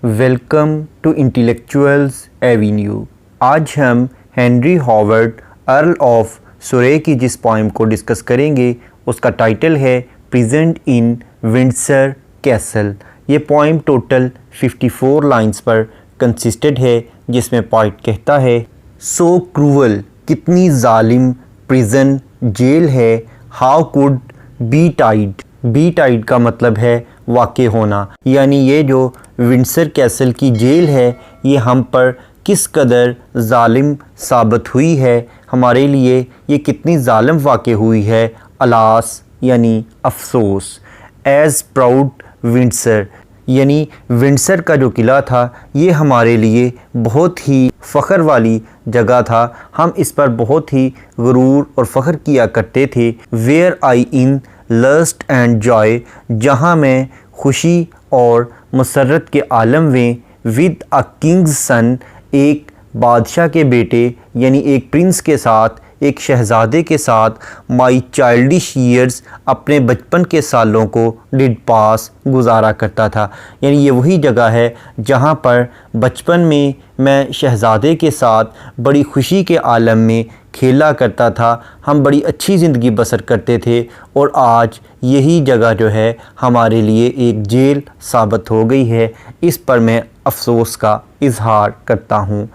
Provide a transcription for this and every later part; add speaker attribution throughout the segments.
Speaker 1: Welcome to intellectuals Avenue. आज हम Henry Howard earl of सुरे की जिस पोइम को डिस्कस करेंगे उसका टाइटल है प्रेजेंट इन विंडसर कैसल। ये पोइम टोटल 54 लाइंस पर कंसिस्टेड है, जिसमें पोइट कहता है सो क्रूअल, कितनी जालिम प्रिजन जेल है, how could be tied. Be tied का मतलब है वाक़े होना, यानी ये जो विंडसर कैसल की जेल है ये हम पर किस कदर जालिम साबित हुई है, हमारे लिए ये कितनी जालिम वाक़े हुई है। अलास यानी अफसोस, एज़ प्राउड विंडसर यानी विंडसर का जो किला था ये हमारे लिए बहुत ही फ़ख्र वाली जगह था, हम इस पर बहुत ही गुरूर और फ़ख्र किया करते थे। Where I in lust and joy, जहाँ मैं खुशी और मसरत के आलम में, विद अ किंग्स सन, एक बादशाह के बेटे यानी एक प्रिंस के साथ, एक शहज़ादे के साथ, माई चाइल्डिश ईयर्स, अपने बचपन के सालों को डिड पास, गुजारा करता था। यानी ये वही जगह है जहाँ पर बचपन में मैं शहज़ादे के साथ बड़ी खुशी के आलम में खेला करता था, हम बड़ी अच्छी ज़िंदगी बसर करते थे, और आज यही जगह जो है हमारे लिए एक जेल साबित हो गई है। इस पर मैं अफसोस का इजहार करता हूँ।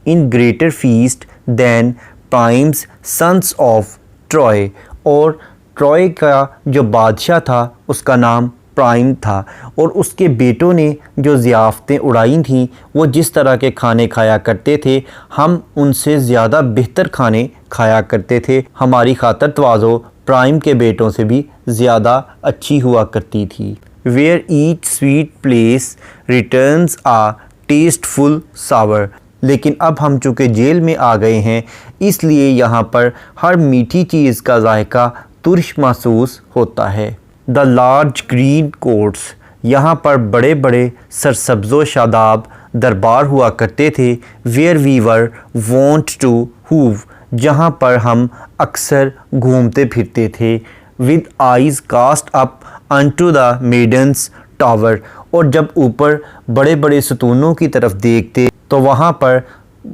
Speaker 1: In greater feast than Priam's sons of Troy, और ट्रॉय का जो बादशाह था उसका नाम प्राइम था, और उसके बेटों ने जो ज़ियाफ़तें उड़ाई थीं वो जिस तरह के खाने खाया करते थे हम उनसे ज़्यादा बेहतर खाने खाया करते थे। हमारी खातर तवाज़ो प्राइम के बेटों से भी ज़्यादा अच्छी हुआ करती थी। Where each sweet place returns a tasteful sour, लेकिन अब हम चूँकि जेल में आ गए हैं इसलिए यहाँ पर हर मीठी चीज़ का जायका तुर्श महसूस होता है। द लार्ज ग्रीन कोर्ट्स, यहाँ पर बड़े बड़े सरसब्ज़ो शादाब दरबार हुआ करते थे। Where we were wont to hove, जहाँ पर हम अक्सर घूमते फिरते थे। With eyes cast up unto the maiden's tower, और जब ऊपर बड़े बड़े सतूनों की तरफ देखते तो वहाँ पर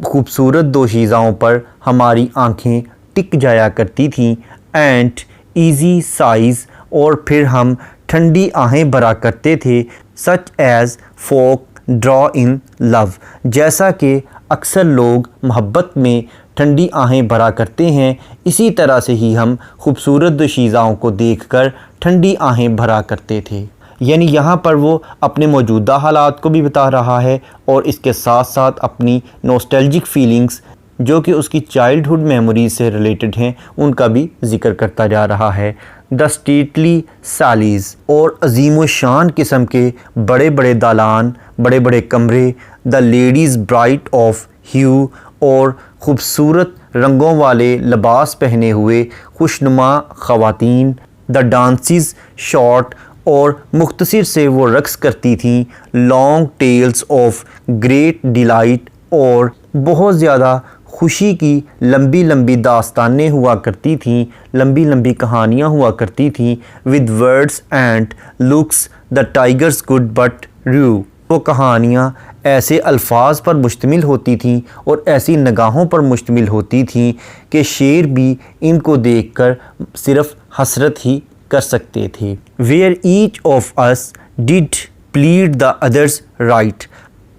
Speaker 1: खूबसूरत दोशीज़ाओं पर हमारी आँखें टिक जाया करती थीं। एंड ईज़ी साइज़, और फिर हम ठंडी आहें भरा करते थे। Such as folk draw in love, जैसा कि अक्सर लोग मोहब्बत में ठंडी आहें भरा करते हैं, इसी तरह से ही हम खूबसूरत दोशीज़ाओं को देखकर ठंडी आहें भरा करते थे। यानी यहाँ पर वो अपने मौजूदा हालात को भी बता रहा है और इसके साथ साथ अपनी नॉस्टैल्जिक फीलिंग्स जो कि उसकी चाइल्डहुड मेमोरीज से रिलेटेड हैं उनका भी जिक्र करता जा रहा है। द स्टेटली सैलीज़, और अजीम शान किस्म के बड़े बड़े दालान, बड़े बड़े कमरे। द लेडीज़ ब्राइट ऑफ ह्यू, और ख़ूबसूरत रंगों वाले लिबास पहने हुए खुशनुमा ख़वातीन। द डांसेस शॉर्ट, और मुख्तसर से वो रक़्स करती थीं। Long tales of great delight, और बहुत ज़्यादा खुशी की लंबी लंबी दास्तानें हुआ करती थीं, लंबी लंबी कहानियाँ हुआ करती थीं। With words and looks the tigers could but रू, वो कहानियाँ ऐसे अल्फाज पर मुश्तमिल होती थीं और ऐसी निगाहों पर मुश्तमिल होती थीं कि शेर भी इनको देखकर सिर्फ़ हसरत ही कर सकते थे। Where each of us did plead the other's right,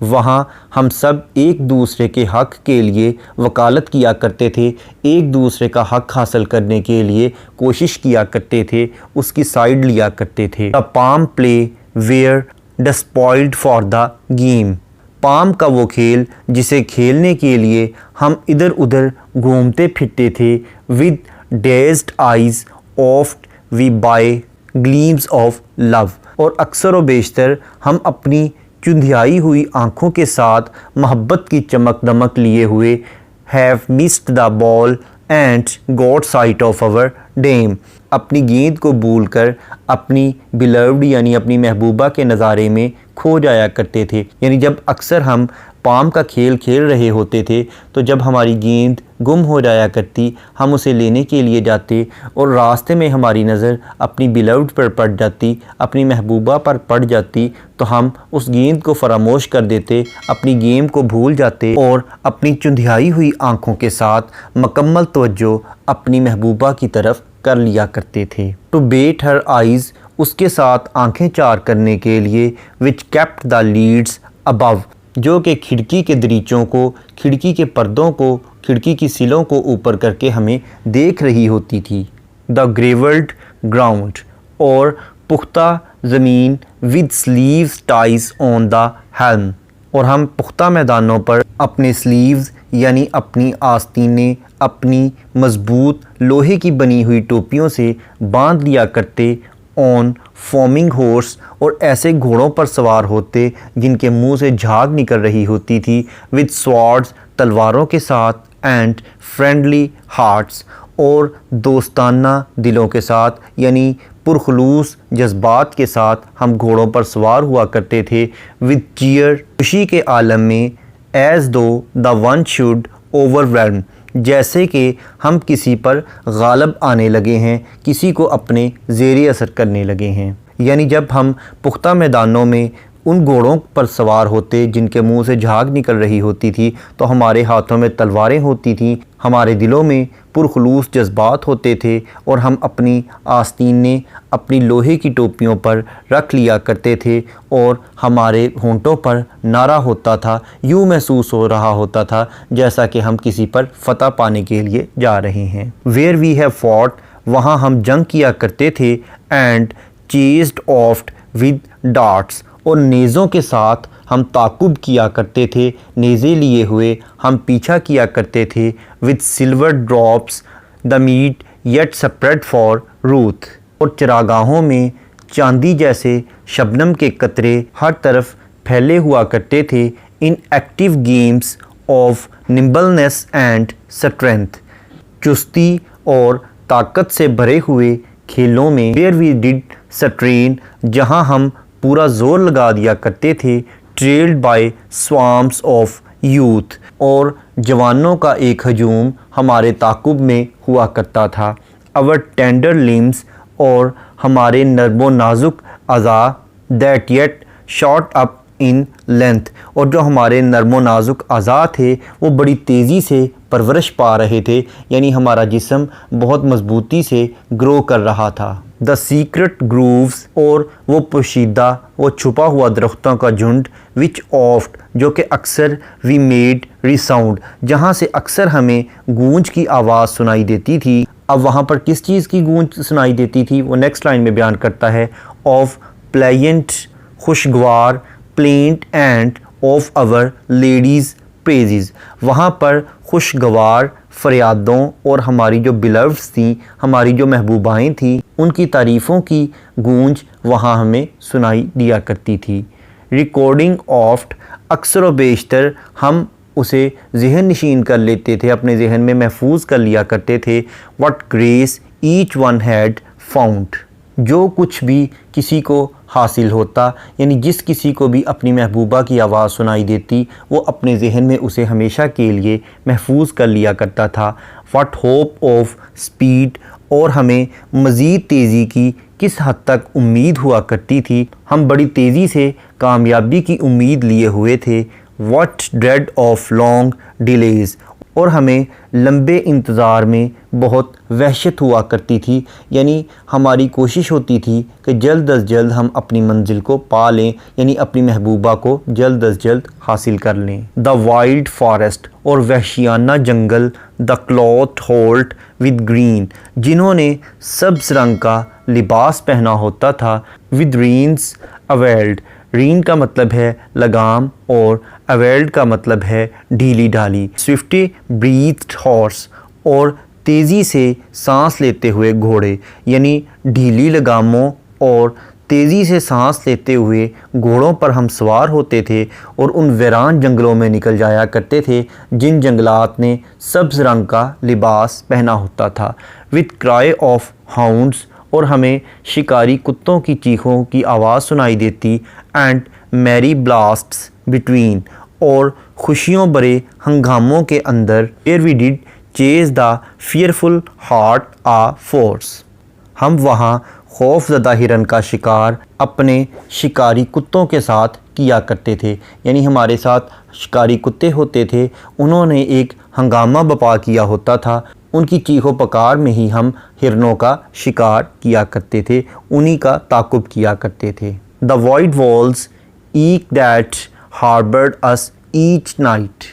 Speaker 1: वहाँ हम सब एक दूसरे के हक़ के लिए वकालत किया करते थे, एक दूसरे का हक़ हासिल करने के लिए कोशिश किया करते थे, उसकी साइड लिया करते थे। The palm play where despoiled for the game, palm का वो खेल जिसे खेलने के लिए हम इधर उधर घूमते फिरते थे। With dazed eyes oft we by gleams of love, और अक्सर व बेशतर हम अपनी चुंधियाई हुई आँखों के साथ मोहब्बत की चमक दमक लिए हुए have missed the ball and got sight of our dame, अपनी गेंद को भूल कर अपनी बिलव्ड यानी अपनी महबूबा के नज़ारे में खो जाया करते थे। यानी जब अक्सर हम पाम का खेल खेल रहे होते थे तो जब हमारी गेंद गुम हो जाया करती, हम उसे लेने के लिए जाते और रास्ते में हमारी नज़र अपनी बिलव्ड पर पड़ जाती, अपनी महबूबा पर पड़ जाती, तो हम उस गेंद को फरामोश कर देते, अपनी गेम को भूल जाते और अपनी चुंधियाई हुई आँखों के साथ मुकम्मल तवज्जो अपनी महबूबा की तरफ कर लिया करते थे। टू बेट हर आइज़, उसके साथ आंखें चार करने के लिए, which kept the leads above, जो कि खिड़की के दरीचों को, खिड़की के पर्दों को, खिड़की की सिलों को ऊपर करके हमें देख रही होती थी। द ग्रेवल्ड ग्राउंड, और पुख्ता ज़मीन, with sleeves ties on the helm, और हम पुख्ता मैदानों पर अपने स्लीव्स यानी अपनी आस्तीनें अपनी मजबूत लोहे की बनी हुई टोपियों से बांध लिया करते। ऑन फॉर्मिंग हॉर्स, और ऐसे घोड़ों पर सवार होते जिनके मुंह से झाग निकल रही होती थी। विद स्वॉर्ड्स, तलवारों के साथ। एंड फ्रेंडली हार्ट्स, और दोस्ताना दिलों के साथ, यानी पुरखलूस जज्बात के साथ हम घोड़ों पर सवार हुआ करते थे। विद चीयर, खुशी के आलम में। एज़ दो द वन शुड ओवरवेल्म, जैसे कि हम किसी पर गालब आने लगे हैं, किसी को अपने ज़ेरे असर करने लगे हैं। यानी जब हम पुख्ता मैदानों में उन घोड़ों पर सवार होते जिनके मुंह से झाग निकल रही होती थी, तो हमारे हाथों में तलवारें होती थीं, हमारे दिलों में पुरखलूस जज्बात होते थे और हम अपनी आस्तीनें अपनी लोहे की टोपियों पर रख लिया करते थे और हमारे होंठों पर नारा होता था। यूँ महसूस हो रहा होता था जैसा कि हम किसी पर फतह पाने के लिए जा रहे हैं। वेयर वी हैव फॉट, वहाँ हम जंग किया करते थे। And chased oft with darts, और नेज़ों के साथ हम ताकुब किया करते थे, नेज़े लिए हुए हम पीछा किया करते थे। With silver drops the mead yet spread for ruth, और चरागाहों में चांदी जैसे शबनम के कतरे हर तरफ फैले हुआ करते थे। इन active games of निम्बलनेस and strength, चुस्ती और ताकत से भरे हुए खेलों में। वेयर वी डिड स्ट्रेन, जहाँ हम पूरा जोर लगा दिया करते थे। Trailed by swarms of youth, और जवानों का एक हजूम हमारे ताकुब में हुआ करता था। अवर टेंडर लिम्स, और हमारे नर्मो नाजुक अज़ा। That yet shot up in length, और जो हमारे नर्मो नाजुक अज़ा थे वो बड़ी तेज़ी से परवरिश पा रहे थे, यानी हमारा जिस्म बहुत मजबूती से ग्रो कर रहा था। द सीक्रेट ग्रूव्स, और वो पोशीदा वो छुपा हुआ दरख्तों का झुंड। विच ऑफ्ट, जो कि अक्सर वी मेड रिसाउंड, जहाँ से अक्सर हमें गूंज की आवाज़ सुनाई देती थी। अब वहाँ पर किस चीज़ की गूंज सुनाई देती थी वो नेक्स्ट लाइन में बयान करता है। ऑफ प्लेजेंट, खुशगवार, plaint and of our ladies' praise, वहाँ पर खुशगवार फरियादों और हमारी जो बिलव्ड्स थी, हमारी जो महबूबाएँ थीं, उनकी तारीफ़ों की गूंज वहाँ हमें सुनाई दिया करती थी। रिकॉर्डिंग ऑफ्ट, अक्सर व बेशतर हम उसे जहन नशीन कर लेते थे, अपने जहन में महफूज कर लिया करते थे। What grace each one had found, जो कुछ भी किसी को हासिल होता, यानी जिस किसी को भी अपनी महबूबा की आवाज़ सुनाई देती वो अपने जहन में उसे हमेशा के लिए महफूज कर लिया करता था। व्हाट होप ऑफ स्पीड, और हमें मज़ीद तेज़ी की किस हद तक उम्मीद हुआ करती थी, हम बड़ी तेज़ी से कामयाबी की उम्मीद लिए हुए थे। What dread of long delays, और हमें लंबे इंतज़ार में बहुत वहशत हुआ करती थी, यानी हमारी कोशिश होती थी कि जल्द अज जल्द हम अपनी मंजिल को पा लें, यानी अपनी महबूबा को जल्द अज जल्द हासिल कर लें। द वाइल्ड फॉरेस्ट, और वहशियाना जंगल। The cloth hold with green, जिन्होंने सब्ज़ रंग का लिबास पहना होता था। विद रीन्स अवेल्ड, रीन का मतलब है लगाम और अवेल्ड का मतलब है ढीली ढाली। स्विफ्टी ब्रीथ्ड हॉर्स, और तेज़ी से सांस लेते हुए घोड़े, यानी ढीली लगामों और तेज़ी से सांस लेते हुए घोड़ों पर हम सवार होते थे और उन वीरान जंगलों में निकल जाया करते थे जिन जंगलात ने सब्ज़ रंग का लिबास पहना होता था। विद क्राई ऑफ हाउंड्स, और हमें शिकारी कुत्तों की चीखों की आवाज़ सुनाई देती। एंड मैरी ब्लास्ट्स बिटवीन, और खुशियों भरे हंगामों के अंदर, where we did chase the fearful hart a force, हम वहाँ खौफज़दा हिरन का शिकार अपने शिकारी कुत्तों के साथ किया करते थे। यानी हमारे साथ शिकारी कुत्ते होते थे, उन्होंने एक हंगामा बपा किया होता था, उनकी चीखों पुकार में ही हम हिरनों का शिकार किया करते थे, उन्हीं का ताक़ुब किया करते थे। The wide walls ईक that harboured us each night,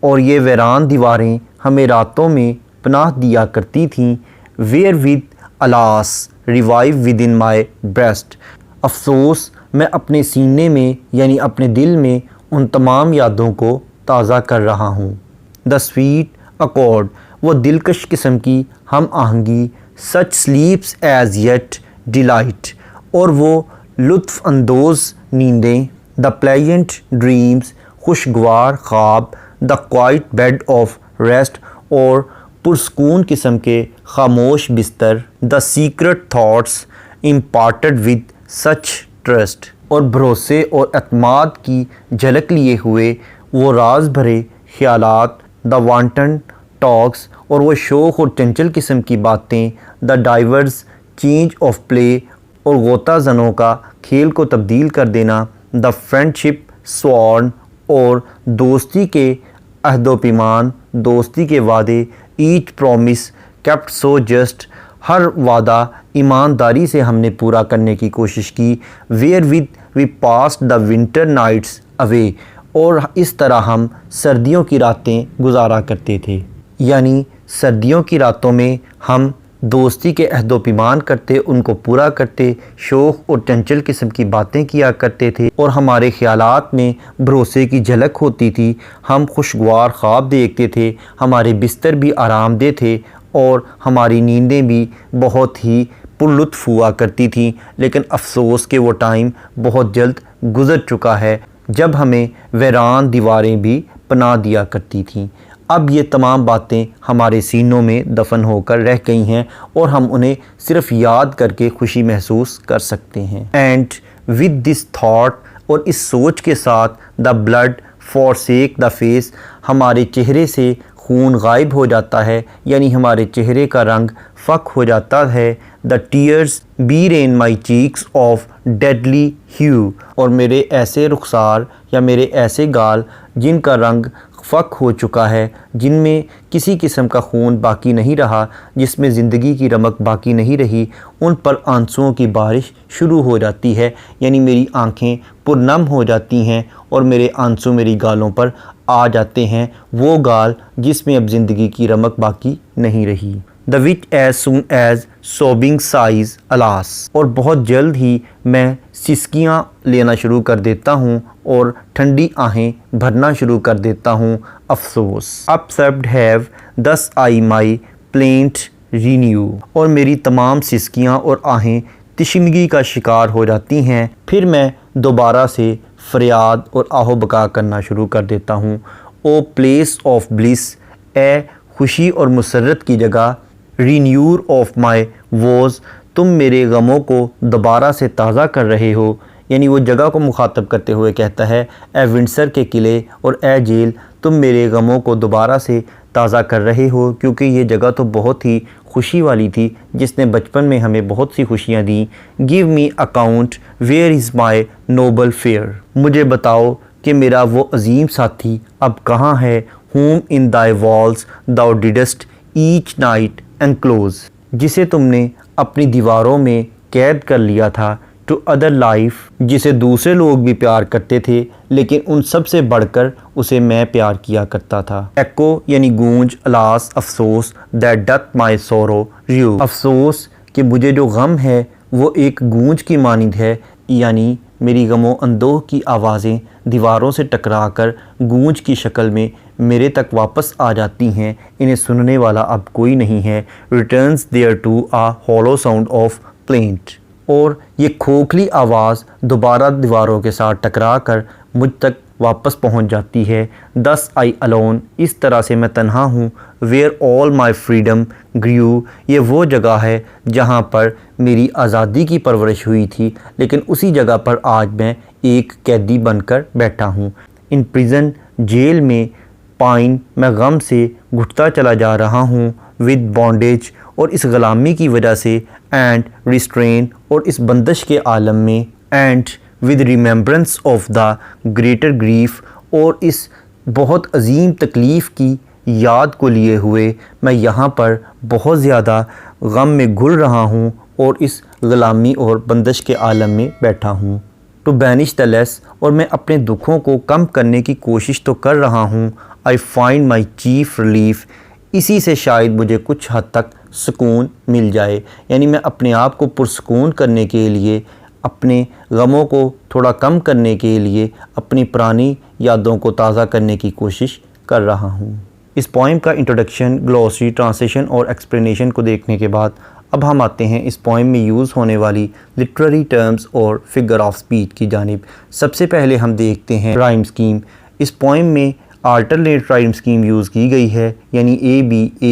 Speaker 1: और ये वीरान दीवारें हमें रातों में पनाह दिया करती थीं। Wherewith alas revive within my breast, अफसोस मैं अपने सीने में यानी अपने दिल में उन तमाम यादों को ताज़ा कर रहा हूँ। द स्वीट अकॉर्ड, वो दिलकश किस्म की हम आहंगी, सच स्लीप्स एज येट डिलाइट, और वो लुत्फ़ अंदोज़ नींदें, द प्लेजेंट ड्रीम्स, खुशगवार ख्वाब, the quite bed of rest, और पुरस्कून किस्म के खामोश बिस्तर, the secret thoughts imparted with such trust, और भरोसे और एतमाद की झलक लिए हुए वो राज भरे ख्यालात, द वांटन टॉक्स, और वो शौक़ और चंचल किस्म की बातें, the diverse change of play, और गोता जनों का खेल को तब्दील कर देना, द फ्रेंडशिप स्वॉर्न, और दोस्ती के अहदो पैमान, दोस्ती के वादे, each promise kept so just, हर वादा ईमानदारी से हमने पूरा करने की कोशिश की। Where with we passed the winter nights away, और इस तरह हम सर्दियों की रातें गुजारा करते थे। यानी सर्दियों की रातों में हम दोस्ती के अहदो पैमान करते, उनको पूरा करते, शौक़ और चंचल किस्म की बातें किया करते थे, और हमारे ख़यालात में भरोसे की झलक होती थी। हम खुशगवार ख्वाब देखते थे, हमारे बिस्तर भी आरामदेह थे, और हमारी नींदें भी बहुत ही पुरलुत्फ़ हुआ करती थीं। लेकिन अफसोस कि वो टाइम बहुत जल्द गुज़र चुका है जब हमें वीरान दीवारें भी पनाह दिया करती थीं। अब ये तमाम बातें हमारे सीनों में दफन होकर रह गई हैं, और हम उन्हें सिर्फ़ याद करके खुशी महसूस कर सकते हैं। एंड विद दिस थाट, और इस सोच के साथ, the blood forsake the face, हमारे चेहरे से खून गायब हो जाता है, यानी हमारे चेहरे का रंग फ़क हो जाता है। The tears bear in my cheeks of deadly hue, और मेरे ऐसे रुखसार या मेरे ऐसे गाल जिनका रंग फ़क हो चुका है, जिनमें किसी किस्म का खून बाकी नहीं रहा, जिसमें ज़िंदगी की रमक बाकी नहीं रही, उन पर आंसुओं की बारिश शुरू हो जाती है। यानी मेरी आँखें पुरनम हो जाती हैं, और मेरे आंसू मेरी गालों पर आ जाते हैं, वो गाल जिसमें अब ज़िंदगी की रमक बाकी नहीं रही। The which as soon as sobbing sighs alas, और बहुत जल्द ही मैं सिसकियाँ लेना शुरू कर देता हूँ और ठंडी आहें भरना शुरू कर देता हूँ, अफसोस। अपसेप्ट हैव दस आई माई प्लेंट रीन्यू, और मेरी तमाम सिसकियाँ और आहें तिशनगी का शिकार हो जाती हैं। फिर मैं दोबारा से फरियाद और आहो बका करना शुरू कर देता हूँ। ओ प्लेस ऑफ ब्लिस, ए खुशी और मुसर्रत की जगह, रीन्यूर ऑफ माई वोज़, तुम मेरे गमों को दोबारा से ताज़ा कर रहे हो। यानी वो जगह को मुखातब करते हुए कहता है, ए विंडसर के किले और ए जेल, तुम मेरे गमों को दोबारा से ताज़ा कर रहे हो, क्योंकि ये जगह तो बहुत ही खुशी वाली थी, जिसने बचपन में हमें बहुत सी खुशियाँ दी। Give me account where is my noble fere, मुझे बताओ कि मेरा वो अजीम साथी अब कहाँ है। whom in thy walls thou didst each night enclose, जिसे तुमने अपनी दीवारों में कैद कर लिया था। टू अदर लाइफ, जिसे दूसरे लोग भी प्यार करते थे, लेकिन उन सब से बढ़कर उसे मैं प्यार किया करता था। एको यानी गूंज, अलास अफसोस, दैट डथ माई सोरो रू, अफसोस कि मुझे जो गम है वो एक गूंज की मानिंद है, यानी मेरी गमो अंदोह की आवाज़ें दीवारों से टकराकर गूंज की शक्ल में मेरे तक वापस आ जाती हैं, इन्हें सुनने वाला अब कोई नहीं है। Returns thereto a hollow sound of plaint, और ये खोखली आवाज़ दोबारा दीवारों के साथ टकरा कर मुझ तक वापस पहुंच जाती है। दस आई अलोन, इस तरह से मैं तन्हा हूँ। वेयर ऑल माई फ्रीडम ग्रू, ये वो जगह है जहाँ पर मेरी आज़ादी की परवरिश हुई थी, लेकिन उसी जगह पर आज मैं एक कैदी बनकर बैठा हूँ। इन प्रिजन, जेल में, पाइन, मैं गम से घुटता चला जा रहा हूँ। विद बॉन्डेज, और इस ग़ुलामी की वजह से। एंड रिस्ट्रेन, और इस बंदिश के आलम में। And with remembrance of the greater grief, और इस बहुत अजीम तकलीफ़ की याद को लिए हुए मैं यहाँ पर बहुत ज़्यादा गम में घुल रहा हूँ और इस ग़ुलामी और बंदिश के आलम में बैठा हूँ। टू बैनिश द लेस, और मैं अपने दुखों को कम करने की कोशिश तो कर रहा हूँ। I find my chief relief, इसी से शायद मुझे कुछ हद तक सुकून मिल जाए। यानी मैं अपने आप को पुरसुकून करने के लिए, अपने गमों को थोड़ा कम करने के लिए, अपनी पुरानी यादों को ताज़ा करने की कोशिश कर रहा हूँ। इस पोइम का इंट्रोडक्शन, ग्लॉसरी, ट्रांसलेशन और एक्सप्लेनेशन को देखने के बाद अब हम आते हैं इस पोइम में यूज़ होने वाली लिटरेरी टर्म्स और फिगर ऑफ स्पीच की जानिब। सबसे पहले हम देखते हैं राइम स्कीम। इस पोइम में अल्टरनेट राइम स्कीम यूज़ की गई है, यानी ए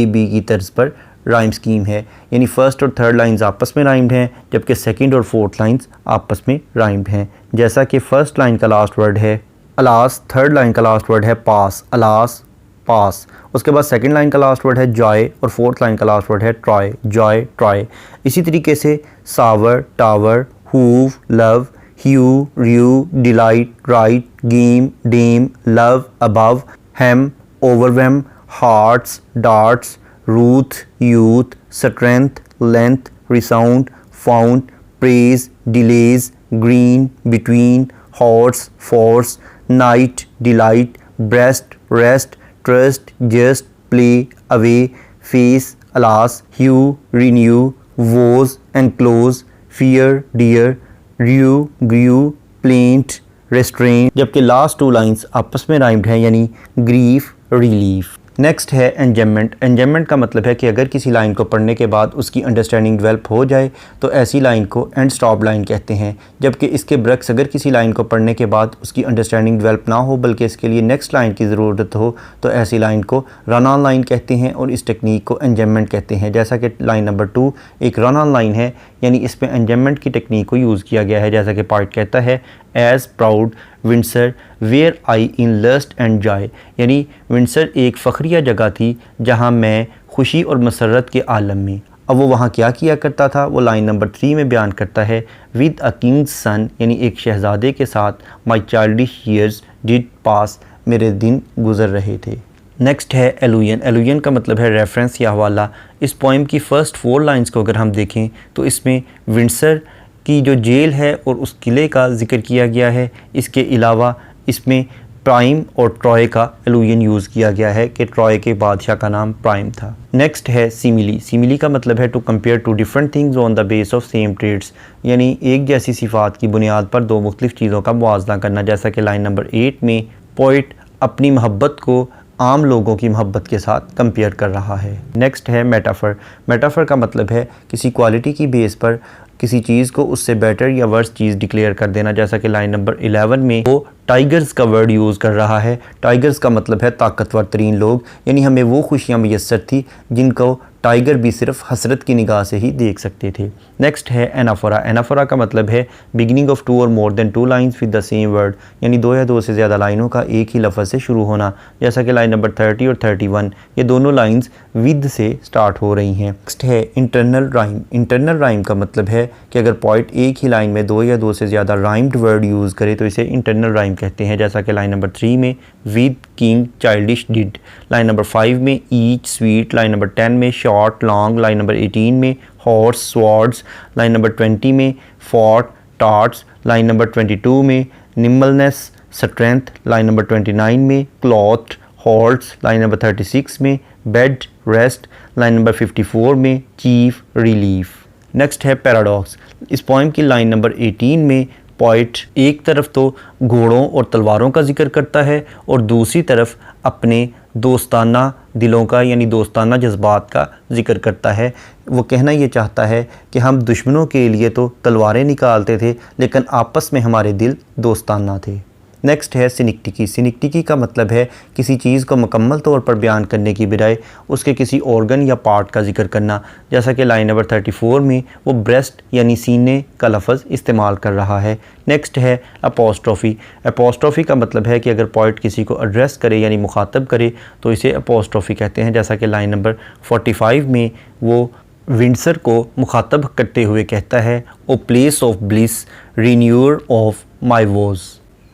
Speaker 1: बी की तर्ज पर राइम स्कीम है। यानी फर्स्ट और थर्ड लाइंस आपस में राइम्ड हैं, जबकि सेकंड और फोर्थ लाइंस आपस में राइम्ड हैं। जैसा कि फर्स्ट लाइन का लास्ट वर्ड है अलास, थर्ड लाइन का लास्ट वर्ड है पास, अलास पास। उसके बाद सेकंड लाइन का लास्ट वर्ड है जॉय और फोर्थ लाइन का लास्ट वर्ड है ट्रॉय, जॉय ट्रॉय। इसी तरीके से sour, tower, hove, love, hue, rue, delight, right, game, dame, love, above, helm, overwhelm, hearts, darts, ruth, youth, strength, length, resound, found, praise, delays, green, between, horse, force, night, delight, breast, rest, trust, just, play, away, face, alas, hue, renew, woes, enclose, fear, dear, rue, grew, plaint, restrain. जबकि last two lines आपस में rhymed हैं, यानी grief, relief. Next है enjoyment. Enjoyment का मतलब है कि अगर किसी लाइन को पढ़ने के बाद उसकी अंडरस्टैंडिंग डेवलप हो जाए तो ऐसी लाइन को एंड स्टॉप लाइन कहते हैं। जबकि इसके बरक्स अगर किसी लाइन को पढ़ने के बाद उसकी अंडरस्टैंडिंग डेवलप ना हो बल्कि इसके लिए नेक्स्ट लाइन की ज़रूरत हो तो ऐसी लाइन को रन ऑन लाइन कहते हैं और इस टेक्निक को एंजॉयमेंट कहते हैं। जैसा कि लाइन नंबर 2 एक रन ऑन लाइन है, यानी इसमें एंजॉयमेंट की टेक्निक को यूज़ किया गया है। जैसा कि पार्ट कहता है as proud Windsor where I in lust and joy, यानी विंडसर एक फ़खरिया जगह थी जहाँ मैं खुशी और मसरत के आलम में। अब वो वहाँ क्या किया करता था, वो लाइन नंबर 3 में बयान करता है। विद अ किंग्स सन, यानी एक शहज़ादे के साथ माई चाइल्डिश ईयर्स डिड पास, मेरे दिन गुज़र रहे थे। नेक्स्ट है एलुयन। एलुयन का मतलब है रेफरेंस या हवाला। इस पोइम की फ़र्स्ट 4 लाइंस को अगर हम देखें तो इसमें विंडसर की जो जेल है और उस किले का ज़िक्र किया गया है। इसके अलावा इसमें प्राइम और ट्रॉय का एलुयन यूज़ किया गया है कि ट्रॉय के बादशाह का नाम प्राइम था। नेक्स्ट है सिमिली। सिमिली का मतलब है to compare two different things on the base of same traits, यानी एक जैसी सिफ़ात की बुनियाद पर दो मुख्तलिफ़ चीज़ों का मुआवजा करना। जैसा कि लाइन नंबर 8 में पोइट अपनी मोहब्बत को आम लोगों की मोहब्बत के साथ कंपेयर कर रहा है। नेक्स्ट है मेटाफर। मेटाफर का मतलब है किसी क्वालिटी की बेस पर किसी चीज़ को उससे बेटर या वर्स चीज़ डिक्लेयर कर देना। जैसा कि लाइन नंबर 11 में वो टाइगर्स का वर्ड यूज़ कर रहा है। टाइगर्स का मतलब है ताकतवर तरीन लोग, यानी हमें वो खुशियाँ मैसर थी जिनको टाइगर भी सिर्फ हसरत की निगाह से ही देख सकते थे। नेक्स्ट है एनाफोरा। एनाफोरा का मतलब है बिगिनिंग ऑफ 2 और more than 2 lines with the same word, यानी 2 या 2 से ज़्यादा लाइनों का एक ही लफ्ज़ से शुरू होना। जैसा कि लाइन नंबर 30 और 31 ये दोनों लाइन्स विद से स्टार्ट हो रही हैं। नेक्स्ट है इंटरनल राइम। इंटरनल राइम का मतलब है कि अगर पोइट एक ही लाइन में 2 या 2 से ज़्यादा राइम्ड वर्ड यूज़ करे तो इसे इंटरनल राइम कहते हैं। जैसा कि लाइन नंबर 3 में with king childish did, line number 5 में ईच स्वीट, लाइन नंबर 10 में शॉर्ट लॉन्ग, लाइन नंबर 18 में हॉर्स स्वॉर्ड्स, लाइन नंबर 20 में फॉर्ट टार्ट्स, लाइन नंबर 22 में निम्बलनेस स्ट्रेंथ, लाइन नंबर 29 में क्लॉथ हॉर्स, लाइन नंबर 36 में bed rest, line number 54 में chief relief. Next है paradox. इस poem की लाइन नंबर 18 में पोइट एक तरफ तो घोड़ों और तलवारों का जिक्र करता है और दूसरी तरफ अपने दोस्ताना दिलों का यानी दोस्ताना जज्बात का जिक्र करता है। वो कहना ये चाहता है कि हम दुश्मनों के लिए तो तलवारें निकालते थे लेकिन आपस में हमारे दिल दोस्ताना थे। नेक्स्ट है सिनिक्टिकी। सिनिक्टिकी का मतलब है किसी चीज़ को मुकम्मल तौर पर बयान करने की बजाय उसके किसी ऑर्गन या पार्ट का जिक्र करना, जैसा कि लाइन नंबर 34 में वो ब्रेस्ट यानी सीने का लफ्ज़ इस्तेमाल कर रहा है। नेक्स्ट है अपोस्ट्रोफी। अपोस्ट्रोफी का मतलब है कि अगर पोइट किसी को एड्रेस करे यानी मुखातब करे तो इसे अपोस्ट्रोफी कहते हैं, जैसा कि लाइन नंबर 45 में वो विंडसर को मुखातब करते हुए कहता है, O place of bliss renewer of my woes.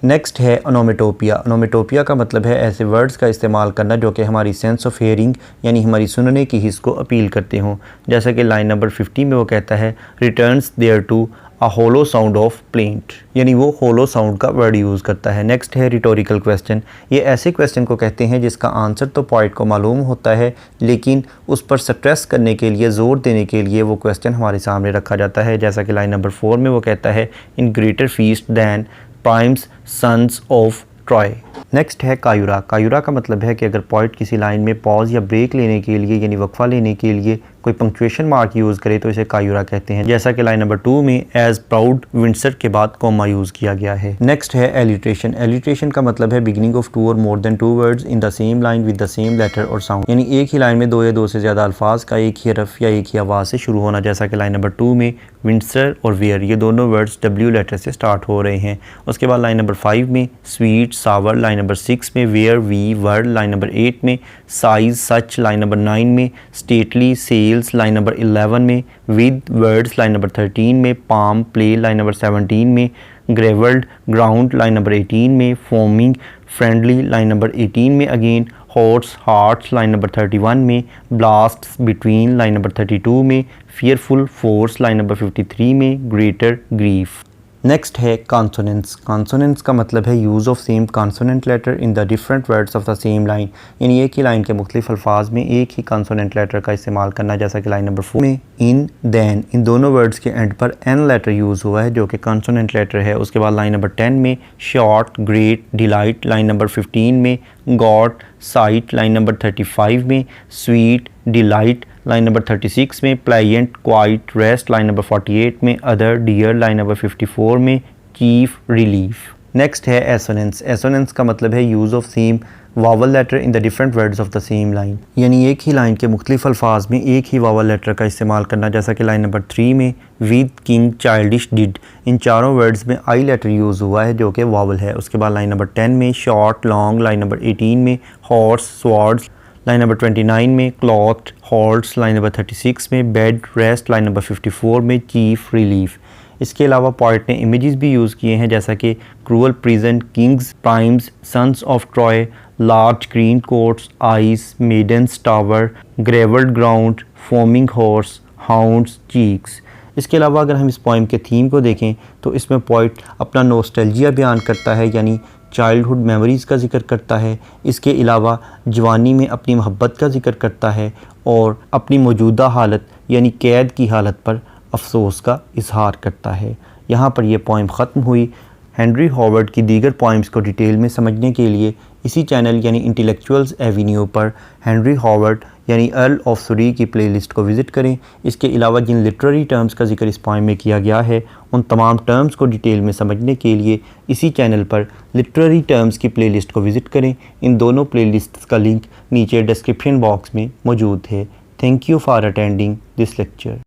Speaker 1: Next है ओनोमेटोपिया। ओनोमेटोपिया का मतलब है ऐसे वर्ड्स का इस्तेमाल करना जो कि हमारी सेंस ऑफ हेयरिंग यानी हमारी सुनने की हिस्स को अपील करते हों, जैसा कि लाइन नंबर 50 में वो कहता है, returns thereto a hollow sound of plaint, यानी वो होलो साउंड का वर्ड यूज़ करता है। नेक्स्ट है रिटोरिकल क्वेश्चन। ये ऐसे क्वेश्चन को कहते हैं जिसका आंसर तो पोइट को मालूम होता है, लेकिन उस पर स्ट्रेस करने के लिए, ज़ोर देने के लिए वो क्वेश्चन हमारे सामने रखा जाता है, जैसा कि लाइन नंबर 4 में वो कहता है, in greater feast than Priam's sons of Troy. Next है कायूरा। कायूरा का मतलब है कि अगर पोइट किसी लाइन में पॉज या ब्रेक लेने के लिए यानी वक्फा लेने के लिए कोई पंक्चुएशन मार्क यूज़ करे तो इसे कायूरा कहते हैं, जैसा कि लाइन नंबर 2 में एज प्राउड विंडसर के बाद कॉमा यूज़ किया गया है। नेक्स्ट है एलिट्रेशन। एलिट्रेशन का मतलब है बिगिनिंग ऑफ 2 और more than 2 words in the same line with the same letter और साउंड, यानी एक ही लाइन में 2 या 2 से ज़्यादा अल्फाज का एक ही हरफ या एक ही आवाज़ से शुरू होना, जैसा कि लाइन नंबर 2 में विंडसर और वेयर ये दोनों वर्ड्स W लेटर से स्टार्ट हो रहे हैं। उसके बाद लाइन नंबर 5 में स्वीट सावर, लाइन नंबर 6 में where we were, line number 8 में साइज सच, लाइन नंबर 9 में स्टेटली सेल्स, लाइन नंबर 11 में विद वर्ड्स, लाइन नंबर 13 में पाम प्ले, लाइन नंबर 17 में ग्रेवल्ड ग्राउंड, लाइन नंबर 18 में फोमिंग फ्रेंडली, लाइन नंबर 18 में again hots hearts, line number 31 में blasts between, line number 32 में fearful force, line number 53 में greater grief. Next है consonants. Consonants का मतलब है use of same consonant letter in the different words of the same line, यानी एक ही line के मुख्तलिफ अल्फाज में एक ही कॉन्सोनेंट लेटर का इस्तेमाल करना, जैसा कि लाइन नंबर 4 में इन दैन इन दोनों वर्ड्स के एंड पर एन लेटर यूज़ हुआ है जो कि कॉन्सोनेंट लेटर है। उसके बाद लाइन नंबर 10 में short great delight, line number 15 में गॉड साइट, लाइन नंबर 35 में स्वीट डिलाइट, लाइन नंबर 36 में pliant quiet rest, line number 48 में अदर डियर, लाइन नंबर 54 में चीफ रिलीफ। नेक्स्ट है एसोनेंस। एसोनेंस का मतलब है use of same vowel letter in the different words of the same line, यानी एक ही line के मुख्तलिफ अल्फाज में एक ही वावल लेटर का इस्तेमाल करना, जैसा कि लाइन नंबर 3 में विद किंग चाइल्डिश डिड, इन चारों वर्ड्स में आई लेटर यूज़ हुआ है जो कि वावल है। उसके बाद लाइन नंबर 10 में शॉर्ट लॉन्ग, लाइन नंबर 18 में हॉर्स स्वॉर्ड्स, लाइन नंबर 29 में क्लॉथ हॉल्ट्स, लाइन नंबर 36 में बेड रेस्ट, लाइन नंबर 54 में चीफ रिलीफ। इसके अलावा पोइट ने इमेजेस भी यूज़ किए हैं, जैसा कि cruel prison, kings Priam's sons of Troy, large green courts eyes, maidens' tower, gravelled ground, foaming horse, hounds cheeks. इसके अलावा अगर हम इस पोइम के थीम को देखें तो इसमें पोइट अपना नोस्टैल्जिया बयान करता है, यानी चाइल्डहुड मेमोरीज़ का जिक्र करता है। इसके अलावा जवानी में अपनी मोहब्बत का जिक्र करता है और अपनी मौजूदा हालत यानी कैद की हालत पर अफसोस का इजहार करता है। यहाँ पर यह पोइम ख़त्म हुई। हेनरी हॉवर्ड की दीगर पोइम्स को डिटेल में समझने के लिए इसी चैनल यानी इंटेलेक्चुअल्स एवेन्यू पर हेनरी हॉवर्ड यानी अर्ल ऑफ सुरी की प्लेलिस्ट को विज़िट करें। इसके अलावा जिन लिटरेरी टर्म्स का जिक्र इस पोइम में किया गया है उन तमाम टर्म्स को डिटेल में समझने के लिए इसी चैनल पर लिटरेरी टर्म्स की प्लेलिस्ट को विज़िट करें। इन दोनों प्लेलिस्ट्स का लिंक नीचे डिस्क्रिप्शन बॉक्स में मौजूद है। Thank you for attending this lecture.